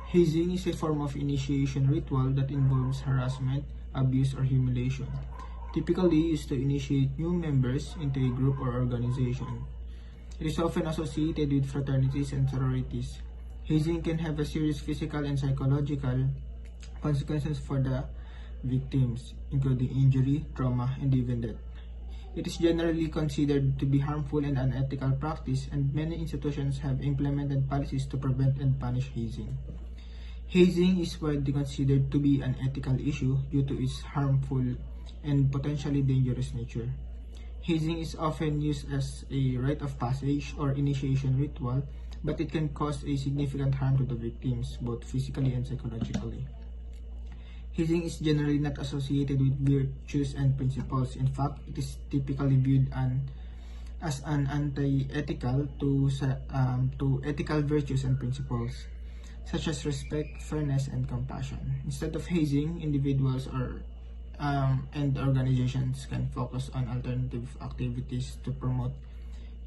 Hazing is a form of initiation ritual that involves harassment, abuse, or humiliation, typically used to initiate new members into a group or organization. It is often associated with fraternities and sororities. Hazing can have a serious physical and psychological consequences for the victims, including injury, trauma, and even death. It is generally considered to be harmful and unethical practice, and many institutions have implemented policies to prevent and punish hazing. Hazing is widely considered to be an ethical issue due to its harmful and potentially dangerous nature. Hazing is often used as a rite of passage or initiation ritual, but it can cause a significant harm to the victims, both physically and psychologically. Hazing is generally not associated with virtues and principles. In fact, it is typically viewed as an anti-ethical to ethical virtues and principles, such as respect, fairness, and compassion. Instead of hazing, individuals and organizations can focus on alternative activities to promote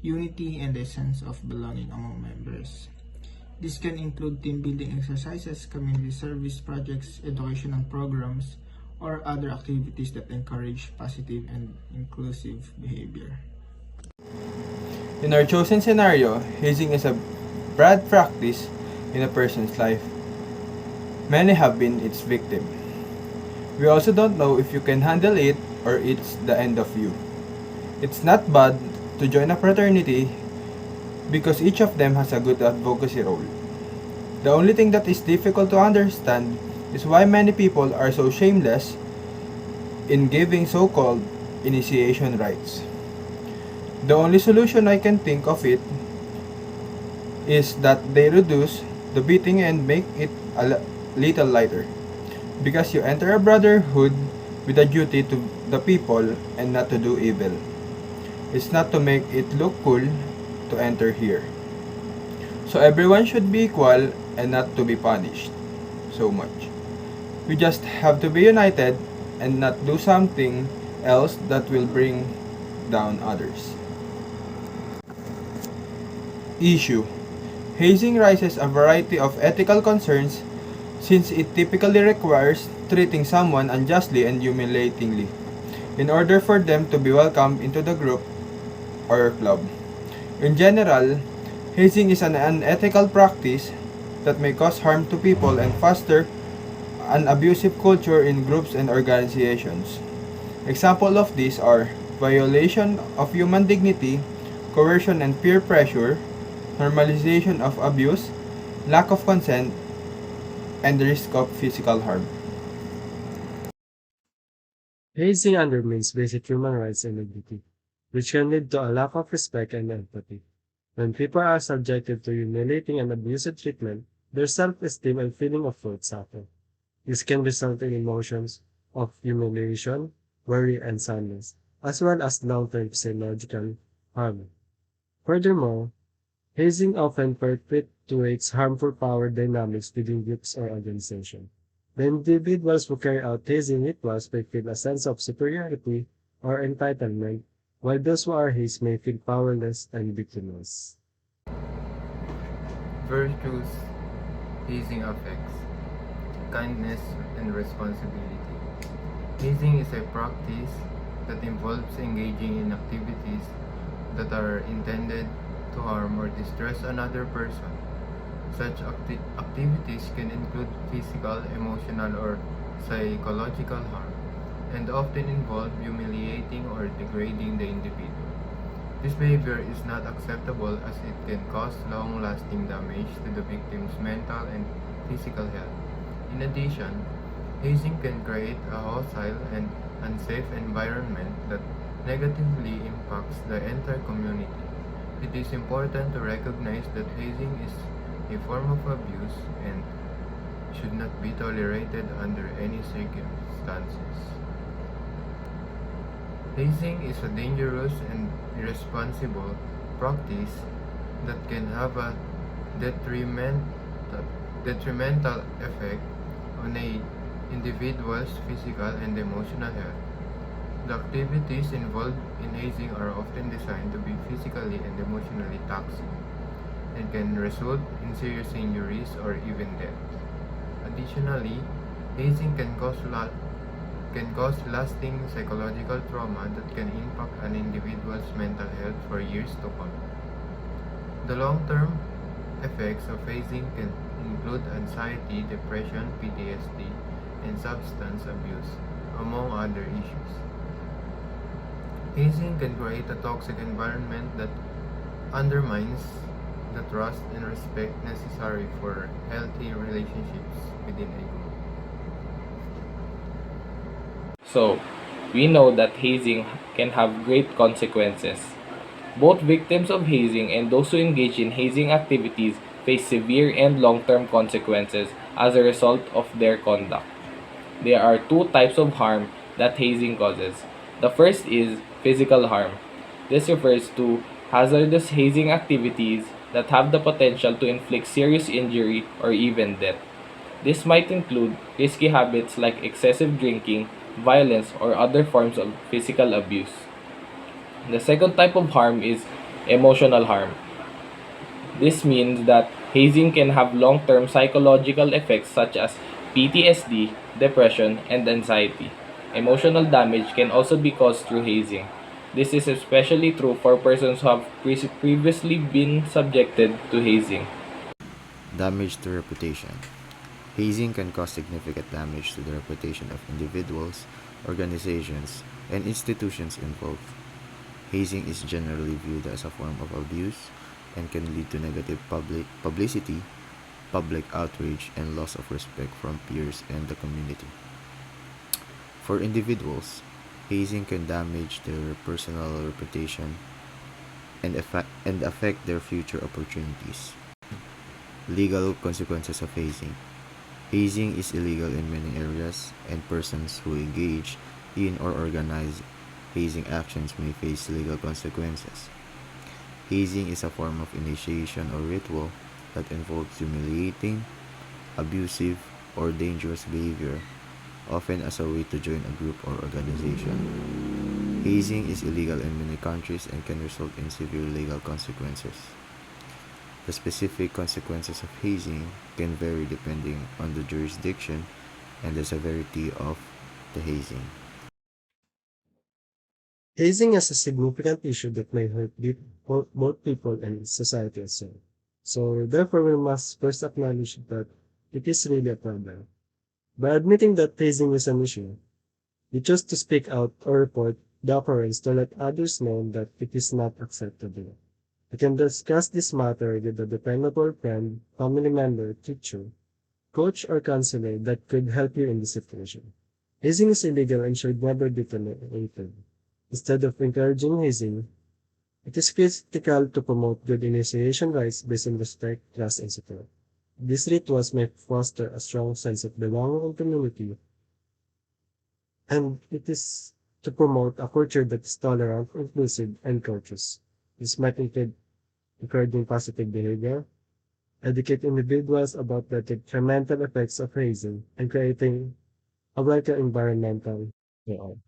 unity and a sense of belonging among members. This can include team building exercises, community service projects, educational programs, or other activities that encourage positive and inclusive behavior. In our chosen scenario, hazing is a bad practice in a person's life. Many have been its victim. We also don't know if you can handle it or it's the end of you. It's not bad to join a fraternity because each of them has a good advocacy role. The only thing that is difficult to understand is why many people are so shameless in giving so-called initiation rites. The only solution I can think of it is that they reduce the beating and make it a little lighter, because you enter a brotherhood with a duty to the people and not to do evil. It's not to make it look cool to enter here. So everyone should be equal and not to be punished so much. We just have to be united and not do something else that will bring down others. Issue: hazing raises a variety of ethical concerns since it typically requires treating someone unjustly and humiliatingly in order for them to be welcomed into the group or club. In general, hazing is an unethical practice that may cause harm to people and foster an abusive culture in groups and organizations. Examples of these are violation of human dignity, coercion and peer pressure, normalization of abuse, lack of consent, and the risk of physical harm. Hazing undermines basic human rights and dignity, which can lead to a lack of respect and empathy. When people are subjected to humiliating and abusive treatment, their self-esteem and feeling of worth suffer. This can result in emotions of humiliation, worry, and sadness, as well as long-term psychological harm. Furthermore, hazing often perpetuates harmful power dynamics within groups or organizations. The individuals who carry out hazing rituals may feel a sense of superiority or entitlement, while those who are hazed may feel powerless and victimless. Virtues hazing affects kindness and responsibility. Hazing is a practice that involves engaging in activities that are intended to harm or distress another person. Such activities can include physical, emotional, or psychological harm, and often involve humiliating or degrading the individual. This behavior is not acceptable as it can cause long-lasting damage to the victim's mental and physical health. In addition, hazing can create a hostile and unsafe environment that negatively impacts the entire community. It is important to recognize that hazing is a form of abuse and should not be tolerated under any circumstances. Hazing is a dangerous and irresponsible practice that can have a detrimental effect on an individual's physical and emotional health. The activities involved in hazing are often designed to be physically and emotionally taxing and can result in serious injuries or even death. Additionally, hazing can cause lasting psychological trauma that can impact an individual's mental health for years to come. The long-term effects of hazing can include anxiety, depression, PTSD, and substance abuse, among other issues. Hazing can create a toxic environment that undermines the trust and respect necessary for healthy relationships within a group. So, we know that hazing can have great consequences. Both victims of hazing and those who engage in hazing activities face severe and long term consequences as a result of their conduct. There are two types of harm that hazing causes. The first is physical harm. This refers to hazardous hazing activities that have the potential to inflict serious injury or even death. This might include risky habits like excessive drinking, violence, or other forms of physical abuse. The second type of harm is emotional harm. This means that hazing can have long term psychological effects such as PTSD, depression, and anxiety. Emotional damage can also be caused through hazing. This is especially true for persons who have previously been subjected to hazing. Damage to reputation. Hazing can cause significant damage to the reputation of individuals, organizations, and institutions involved. Hazing is generally viewed as a form of abuse and can lead to negative publicity, public outrage, and loss of respect from peers and the community. For individuals, hazing can damage their personal reputation and affect their future opportunities. Legal consequences of hazing. Hazing is illegal in many areas, and persons who engage in or organize hazing actions may face legal consequences. Hazing is a form of initiation or ritual that involves humiliating, abusive, or dangerous behavior, often as a way to join a group or organization. Hazing is illegal in many countries and can result in severe legal consequences. The specific consequences of hazing can vary depending on the jurisdiction and the severity of the hazing. Hazing is a significant issue that may hurt both people and society as well. So therefore, we must first acknowledge that it is really a problem. By admitting that hazing is an issue, we choose to speak out or report the occurrence to let others know that it is not acceptable. You can discuss this matter with a dependable friend, family member, teacher, coach, or counselor that could help you in this situation. Hazing is illegal and should never be tolerated. Instead of encouraging hazing, it is critical to promote good initiation rites based on respect, trust, and support. These rituals may foster a strong sense of belonging and community, and it is to promote a culture that is tolerant, inclusive, and courteous. This might include encouraging positive behavior, educate individuals about the detrimental effects of hazing, and creating a welcome environmental for all.